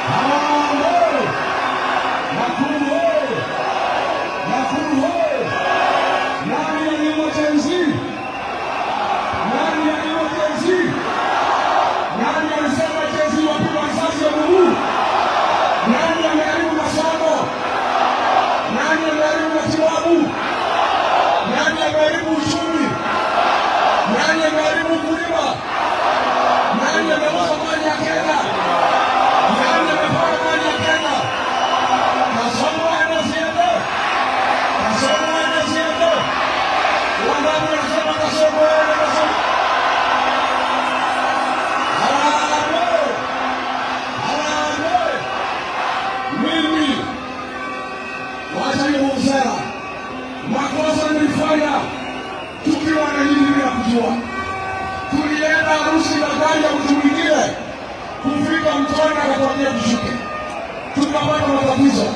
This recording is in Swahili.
Harambee! Nakuru hoye! Nakuru hoye! Nani aliua Gen Z? Nani aliua Gen Z? Nani alisema Gen Z wapigwa risasi ya mguu? Nani ameharibu masomo? Nani ameharibu matibabu? Nani ameharibu uchumi? Nani ameharibu ukulima? Nani ameuza mali ya Kenya? Nani amepora mali ya Kenya? Kasongo anasiende. Kasongo anasiende. Wangapi wanasema Kasongo anasiende? Harambee! Harambee! Mimi wacha niwauzea. Makosa nilifanya tukiwa na hili bila kujua. Tulienda harusi na gari ya mtu mwingine, kufika Mtoni akatwambia tushuke, tukapata matatizo.